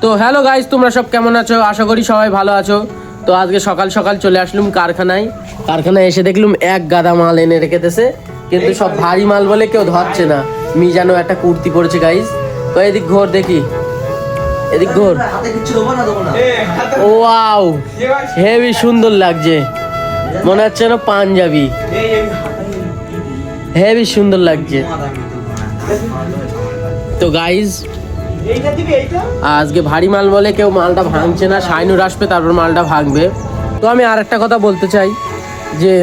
তো hello guys, তোমরা সব কেমন আছো? আশা করি সবাই ভালো আছো। তো আজকে সকাল সকাল চলে আসলুম কারখানায় এসে দেখলুম এক গাদা মাল এনে রেখেতেছে, কিন্তু সব ভারী মাল বলে কেউ ধরছে না। মিজানো একটা কুর্তি পরেছে গাইস। তো এদিক ঘোর দেখি, এদিক ঘোর। ওয়াও, হেভি সুন্দর লাগছে, মনে হচ্ছে না পাঞ্জাবি, হেভি সুন্দর লাগছে। তো গাইস আজকে ভারী মাল বলে কেউ মালটা ভাঙছে না, শাইনুর আসবে তারপর মালটা ভাঙবে। তো আমি আর একটা কথা বলতে চাই যে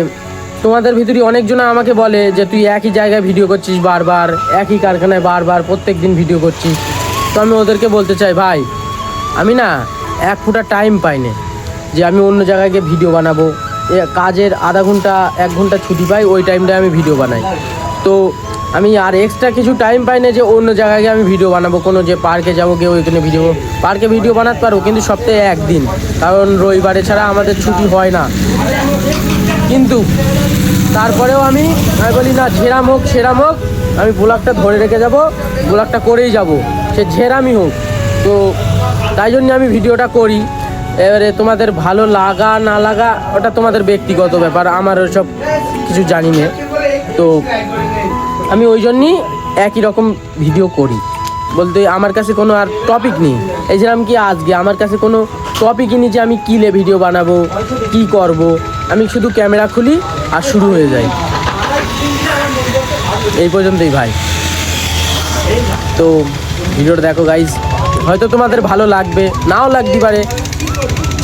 তোমাদের ভিতরে অনেকজনা আমাকে বলে যে তুই একই জায়গায় ভিডিও করছিস বারবার, একই কারখানায় বারবার প্রত্যেক দিন ভিডিও করছিস। তো আমি ওদেরকে বলতে চাই, ভাই আমি না এক ফুটা টাইম পাই না যে আমি অন্য জায়গায় গিয়ে ভিডিও বানাবো। কাজের আধা ঘন্টা 1 ঘন্টা ছুটি পাই, ওই টাইমটায় আমি ভিডিও বানাই। তো আমি আর এক্সট্রা কিছু টাইম পাই না যে অন্য জায়গায় গিয়ে আমি ভিডিও বানাবো, কোনো যে পার্কে যাবো গিয়ে ওইখানে পার্কে ভিডিও বানাতে পারবো, কিন্তু সপ্তাহে একদিন, কারণ রবিবারে ছাড়া আমাদের ছুটি হয় না। কিন্তু তারপরেও আমি বলি না, ঝেরাম হোক সেরাম হোক, আমি ব্লগটা ধরে রেখে যাব, ব্লগটা করেই যাব, সে ঝেরামই হোক। তো তাই জন্য আমি ভিডিওটা করি। এবারে তোমাদের ভালো লাগা না লাগা ওটা তোমাদের ব্যক্তিগত ব্যাপার, আমার ওসব কিছু জানি না। তো আমি ওই জন্যই একই রকম ভিডিও করি, বলতে আমার কাছে কোনো আর টপিক নেই। এই যেরকম কি আজকে আমার কাছে কোনো টপিকই নেই যে আমি কিলে ভিডিও বানাবো, কি করব। আমি শুধু ক্যামেরা খুলি আর শুরু হয়ে যাই, এই পর্যন্তই ভাই। তো ভিডিওটা দেখো গাইজ, হয়তো তোমাদের ভালো লাগবে, নাও লাগতে পারে,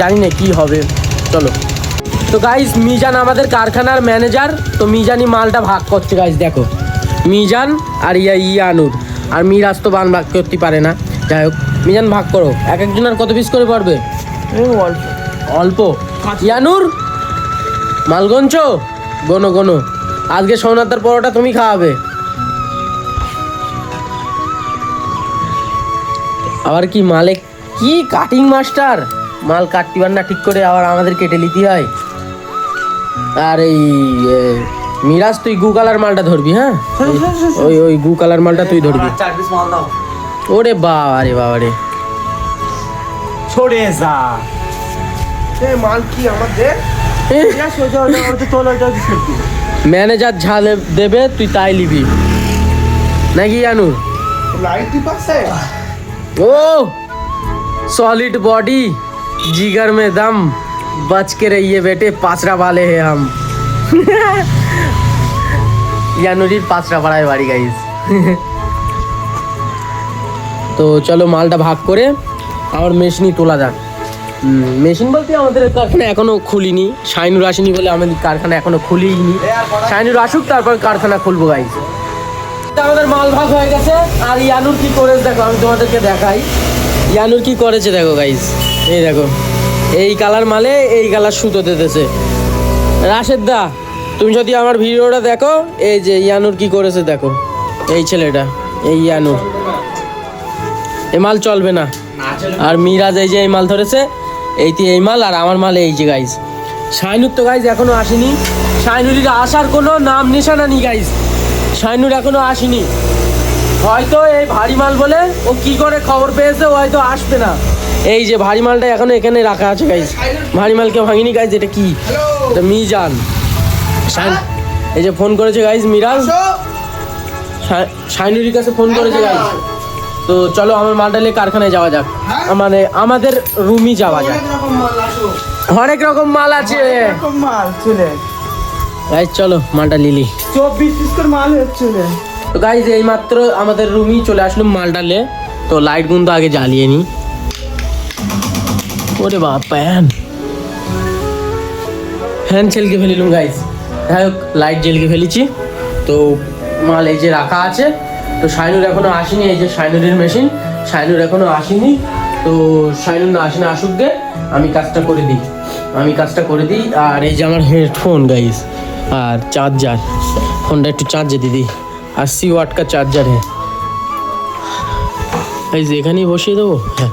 জানি না কি হবে। চলো। তো গাইজ মিজান আমাদের কারখানার ম্যানেজার, তো মিজানই মালটা ভাগ করছে গাইজ। দেখো মিজান আর ইয়ানুর, আর মিরাজ তো বান ভাগ করতে পারে না। যাই হোক, মিজান ভাগ করো, এক একজনের কত পিস করে পড়বে? অল্প। ইয়ানুর মাল গনছো, গোনো গোনো। আজকে সোনাদার পরোটা তুমি খাওয়াবে। আবার কি মালে কি কাটিং মাস্টার, মাল কাটতে পার না ঠিক করে, আবার আমাদের কেটে নিতে হয়। আর এই মিরাজ তুই গু কালার মালটা ধরবি, হ্যাঁ ওই গু কালার মালটা তুই ধরবি। ওরে বাবা রে বাবা রে, छोड़े जा ए माल की আমাদের या সোজা ওটা ওটা তোল ওটা দিবি। ম্যানেজার ঝাল দেবে তুই তাই লিবি নাকি জানু? लाइट की पास है ओ सॉलिड बॉडी जिगर में दम, बच के रहिए बेटे, पाचरा वाले हैं हम। ইয়ানুরির পাঁচরা পাড়ায় বাড়ি গাইস। তো চলো মালটা ভাগ করে আমার মেশিনই তোলা যাক। মেশিন বলতে আমাদের কারখানা এখনো খুলিনি, শাইনুর আসেনি বলে আমাদের কারখানা এখনো খুলিনি। শাইনুর আসুক তারপর কারখানা খুলবো গাইস। আমাদের মাল ভাগ হয়ে গেছে, আর ইয়ানুর কি করেছে দেখো, আমি তোমাদেরকে দেখাই ইয়ানুর কি করেছে। দেখো গাইস, এই দেখো এই কালার মালে এই কালার সুতো দিতেছে। রাশেদ দা, তুমি যদি আমার ভিডিওটা দেখো, এই যে ইয়ানুর কি করেছে দেখো, এই ছেলেটা, এই ইয়ানুর, এই মাল চলবে না। আর মিরাজ এই যে এই মাল ধরেছে, এই মাল, আর আমার মাল এই যে গাইজ। শাইনুর তো গাইজ এখনো আসেনি, শাইনুরির আসার কোনো নাম নিশানা নেই গাইজ, শাইনুর এখনো আসেনি। হয়তো এই ভারী মাল বলে ও কি করে খবর পেয়েছে, ও হয়তো আসবে না। এই যে ভারী মালটা এখনো এখানে রাখা আছে গাইজ, ভারী মালকে ভাঙিনি গাইজ। এটা কি? এটা মিজান। এই যে ফোন করেছে গাইজ মিরাজ, শাইনুরির কাছে ফোন করেছে গাইজ। তো চলো আমার মালটা নিয়ে কারখানায় যাওয়া যাক, মানে আমাদের রুমই যাওয়া যাক। অনেক রকম মাল আছে মাল চলে গাইজ, চলো মালটা লিলি। 24 পিস করে মাল হচ্ছে। তো গাইজ এই মাত্র আমাদের রুমই চলে আসলাম মালটা নিয়ে। তো লাইট গুলো আগে জ্বালিয়ে নি। ওরে বাপ, ফ্যান ছেলকে ফেলিলাম গাইজ। যাই হোক, লাইট জ্বেলকে ফেলেছি। তো মাল এই যে রাখা আছে। তো শাইনুর এখনো আসেনি, এই যে শাইনুরের মেশিন, শাইনুর এখনো আসেনি। তো শাইনুর না আসেনি, আসুক গে, আমি কাজটা করে দিই। আর এই যে আমার হেডফোন গাইজ, আর চার্জার, ফোনটা একটু চার্জে দিদি, 80 ওয়াট का চার্জার है। গাইজ এখানেই বসিয়ে দেবো, হ্যাঁ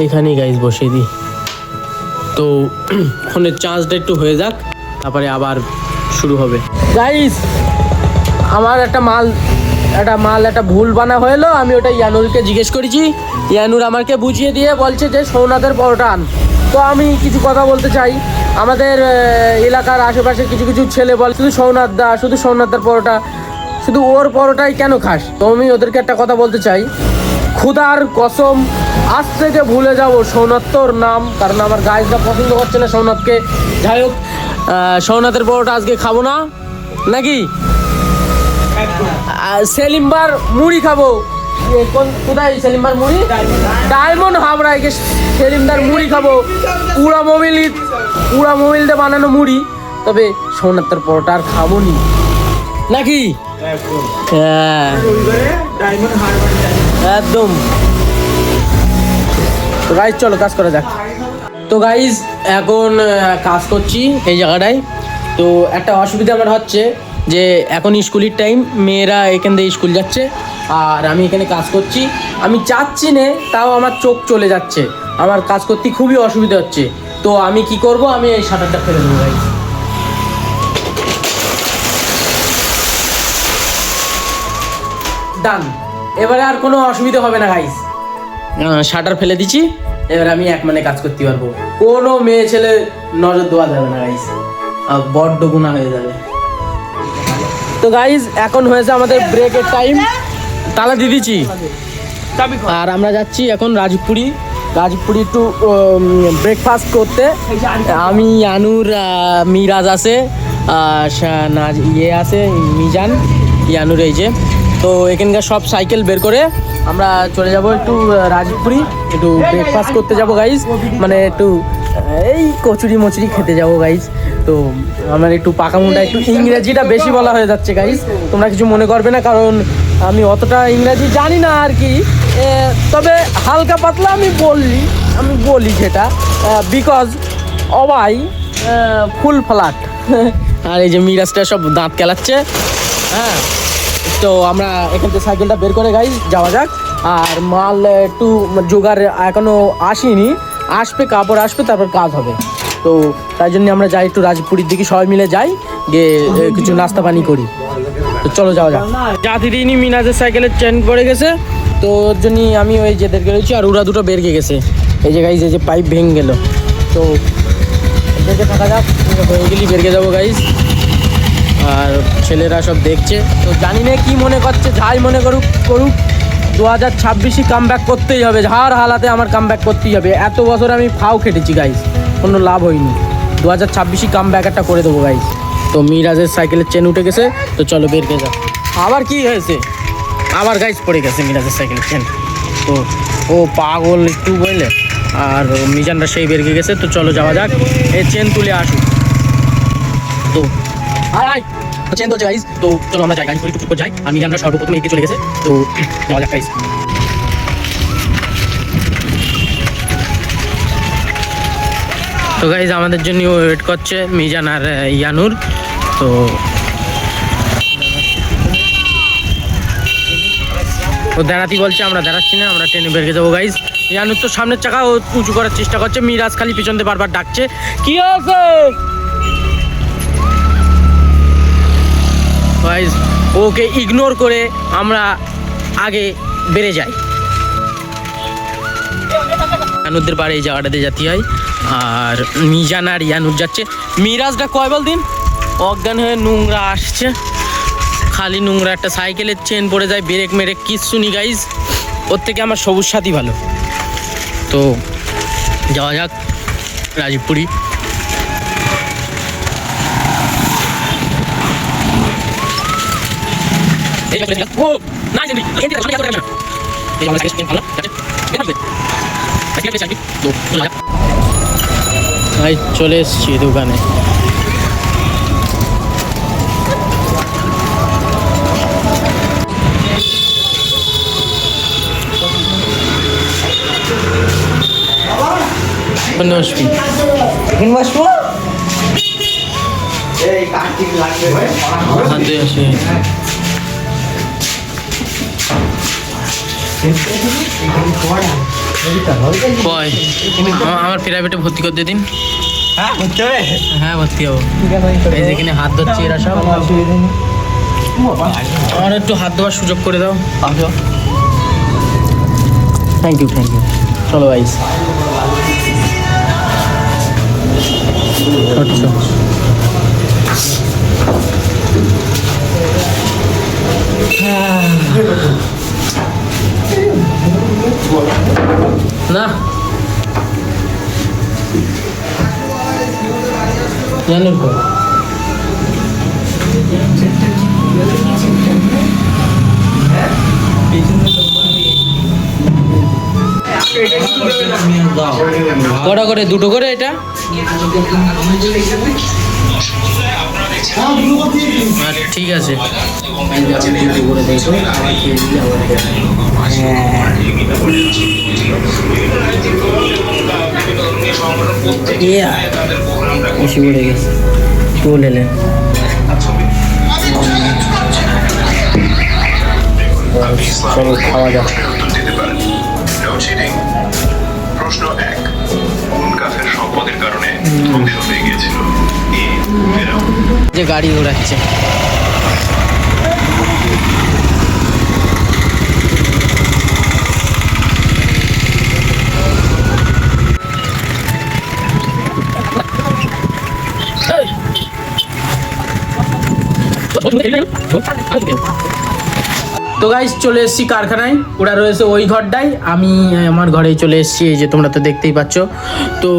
এখানেই গাইজ বসিয়ে দিই। তো ফোনের চার্জটা একটু হয়ে যাক, তারপরে আবার শুরু হবে। গাইজ আমার একটা মাল একটা ভুল বানা হলো, আমি ওটা ইয়ানুরকে জিজ্ঞেস করেছি, ইয়ানুর আমাকে বুঝিয়ে দিয়ে বলছে যে সৌনাথের পরোটা আন। তো আমি কিছু কথা বলতে চাই, আমাদের এলাকার আশেপাশে কিছু কিছু ছেলে বলে শুধু সৌনাথদার পরোটা, শুধু ওর পরোটাই কেন খাস? তো আমি ওদেরকে একটা কথা বলতে চাই, খুদার কসম আজ থেকে ভুলে যাব সৌনাথর নাম, কারণ আমার গাইজরা পছন্দ করছে না সৌনাথকে। যাই হোক, সৌনাথের পরোটা আজকে খাবো না, নাকি সেলিমবার মুড়ি খাবো। কোথায় সেলিমবার মুড়ি? ডায়মন্ড হাবড়ায় গিয়ে সেলিমদার মুড়ি খাবো, পুরা মোবিল দিয়ে বানানো মুড়ি। তবে সৌনাথের পরোটা আর খাবো নি, নাকি? হ্যাঁ একদম। তো গাইজ চলো কাজ করা যাক। তো গাইজ এখন কাজ করছি এই জায়গাটায়। তো একটা অসুবিধা আমার হচ্ছে যে এখন স্কুলের টাইম, মেয়েরা এখান থেকে স্কুল যাচ্ছে আর আমি এখানে কাজ করছি। আমি চাচ্ছি না, তাও আমার চোখ চলে যাচ্ছে, আমার কাজ করতে খুবই অসুবিধা হচ্ছে। তো আমি কি করব, আমি এই শাটারটা ফেলে দেবো গাইজ। ডান, এবারে আর কোনো অসুবিধা হবে না গাইজ। শাটার ফেলে দিচ্ছি, এবার আমি এক মানে কাজ করতে পারবো, কোনো মেয়ে ছেলে নজর দেওয়া যাবে না গাইজ, বড্ড গুণা হয়ে যাবে। তো গাইজ এখন হয়েছে আমাদের ব্রেকের টাইম, তালা দিয়ে দিচ্ছি আর আমরা যাচ্ছি এখন রাজপুরি একটু ব্রেকফাস্ট করতে। আমি ইয়ানুর, মিরাজ আছে, আছে মিজান, ইয়ানুর এই যে। তো এখানকার সব সাইকেল বের করে আমরা চলে যাব একটু রাজপুরি, একটু ব্রেকফাস্ট করতে যাব গাইজ, মানে একটু এই কচুরি মচুরি খেতে যাব গাইজ। তো আমার একটু পাকা মুন্ডা, একটু ইংরেজিটা বেশি বলা হয়ে যাচ্ছে গাইজ, তোমরা কিছু মনে করবে না, কারণ আমি অতটা ইংরেজি জানি না আর কি। তবে হালকা পাতলা আমি বলি সেটা, বিকজ অবাই ফুল ফ্ল্যাট। আর এই যে মিরাজটা সব দাঁত কেলাচ্ছে। হ্যাঁ, তো আমরা এখান থেকে সাইকেলটা বের করে গাইজ যাওয়া যাক। আর মাল একটু জোগাড় এখনো আসেনি, আসবে, কাপড় আসবে, তারপর কাজ হবে। তো তাই জন্য আমরা যাই একটু রাজপুরীর দিকে, সবাই মিলে যাই, গিয়ে কিছু নাস্তা পানি করি। তো চলো যাওয়া যাক। জাতি দিনই মিনাজের সাইকেলের চেন পড়ে গেছে, তো ওর জন্যই আমি ওই যেদেরকে রয়েছি, আর ওরা দুটো বেরকে গেছে। এই যে গাইজ, এই যে পাইপ ভেঙে গেল, তো দেখে থাকা যাক, হয়ে গেলেই বেরকে যাবো গাইজ। আর ছেলেরা সব দেখছে, তো জানি না কি মনে করছে, যাই মনে করুক 2026 কাম ব্যাক করতেই হবে, ঝাড় হালাতে আমার কাম ব্যাক করতেই হবে। এত বছর আমি ফাও খেটেছি গাইজ, কোনো লাভ হয়নি। 2026 কাম ব্যাক একটা করে দেবো গাইজ। তো মিরাজের সাইকেলের চেন উঠে গেছে, তো চলো বেরকে যা। আবার কি হয়েছে, আবার গাইজ পড়ে গেছে মিরাজের সাইকেলের চেন। তো ও পাগল একটু বললে, আর মিজানটা সেই বেরকে গেছে। তো চলো যাওয়া যাক, এই চেন তুলে আসুক। তো আয় চেন তো গাইজ, তো চলো আমরা যাই, গাড়ি করে টুক যাই। আমি আমরা সর্বপ্রথম এগিয়ে চলে গেছে, তো যাওয়া যাক গাইজ। তো গাইজ আমাদের জন্য ওয়েট করছে মিজান আর ইয়ানুর। তো ও দাঁড়াতে বলছে, আমরা দাঁড়াচ্ছি না, আমরা ট্রেনে বেরিয়ে যাবো গাইজ। ইয়ানুর তো সামনের চাকা ও উঁচু করার চেষ্টা করছে, মিরাজ খালি পিছন দিয়ে বারবার ডাকছে, কি আছে গাইজ। ওকে ইগনোর করে আমরা আগে বেড়ে যাই। ইয়ানুরদের বাড়ি এই জায়গাটাতে যেতে হয়, আর মিজান আর ইয়ানুর যাচ্ছে। মিরাজটা কয়বল দিন অজ্ঞান হয়ে নোংরা আসছে, খালি নোংরা, একটা সাইকেলের চেন পড়ে যায়, ব্রেক মেরে কিচ্ছু নি গাইজ। ওর থেকে আমার সবুজ সাথী ভালো। তো যাওয়া যাক রাজপুরি। চলে এসছি দোকানে। আমার প্রাইভেটে ভর্তি করতে দিন। হ্যাঁ ভর্তি হবো। এই যেখানে হাত ধরছে এরা সব, আমার একটু হাত দেওয়ার সুযোগ করে দাও। আসো। থ্যাংক ইউ চলো গাইস। আচ্ছা না জানো তো কটা করে, দুটো করে এটা? ঠিক আছে এসে পড়ে গেছে চলে এলেন। চলো খাওয়া যাক। প্রশ্ন 1, কোন কাফের সম্পদের কারণে ধ্বংস হয়ে গিয়েছিল? এ, ফেরাউন। যে গাড়ি ঘোরাচ্ছে তো গাইস চলে এসেছি কারখানায়, ওরা রয়েছে ওই ঘরটায়, আমি আমার ঘরেই চলে এসেছি। এই যে তোমরা তো দেখতেই পাচ্ছ। তো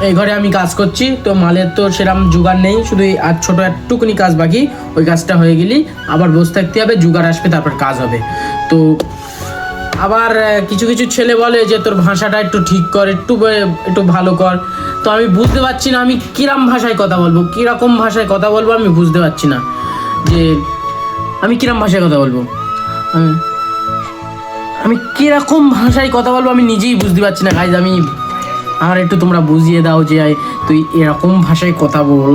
এই ঘরে আমি কাজ করছি। তো মালের তো সেরকম জোগাড় নেই, শুধু আর ছোটো একটুকুনি কাজ বাকি। ওই কাজটা হয়ে গেলেই আবার বসে থাকতে হবে, জোগাড় আসবে তারপর কাজ হবে। তো আবার কিছু কিছু ছেলে বলে যে তোর ভাষাটা একটু ঠিক কর, একটু ভালো কর। তো আমি বুঝতে পারছি না আমি কিরম ভাষায় কথা বলবো, কীরকম ভাষায় কথা বলবো আমি বুঝতে পারছি না যে আমি কিরম ভাষায় কথা বলবো। আমি কিরকম ভাষায় কথা বলবো আমি নিজেই বুঝতে পারছি না গাইজ। আমার একটু তোমরা বুঝিয়ে দাও যে তুই এরকম ভাষায় কথা বল,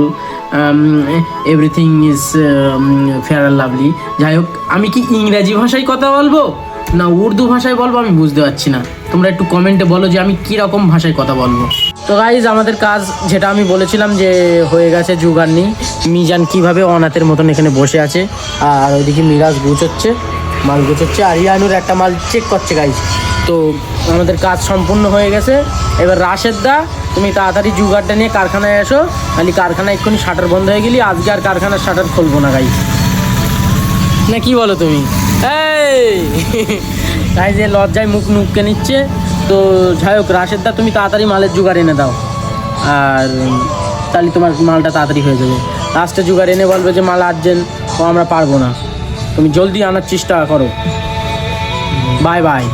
everything is fair and lovely. যাই হোক, আমি কি ইংরাজি ভাষায় কথা বলবো না উর্দু ভাষায় বলবো আমি বুঝতে পারছি না। তোমরা একটু কমেন্টে বলো যে আমি কীরকম ভাষায় কথা বলবো। তো গাইজ আমাদের কাজ যেটা আমি বলেছিলাম যে হয়ে গেছে, জোগাড় নেই। মিজান কীভাবে অনাথের মতন এখানে বসে আছে, আর ওইদিকে মিরাজ গুছোচ্ছে, মাল গুছোচ্ছে, আর ইয়ানুর একটা মাল চেক করছে গাইজ। তো আমাদের কাজ সম্পূর্ণ হয়ে গেছে। এবার রাশেদ দা তুমি তাড়াতাড়ি জোগাড়টা নিয়ে কারখানায় এসো, খালি কারখানা এক্ষুনি শাটার বন্ধ হয়ে গেলি, আজকে আর কারখানার শাটার খুলবো না গাইজ। না কি বলো তুমি? এই তাই যে লজ্জায় মুখ নুককে নিচ্ছে। তো যাই হোক রাশেদ দা তুমি তাড়াতাড়ি মালের জোগাড় এনে দাও, আর তাহলে তোমার মালটা তাড়াতাড়ি হয়ে যাবে। লাস্টে জোগাড় এনে বলবে যে মাল আর্জেন্ট, তো আমরা পারবো না, তুমি জলদি আনার চেষ্টা করো। Bye bye.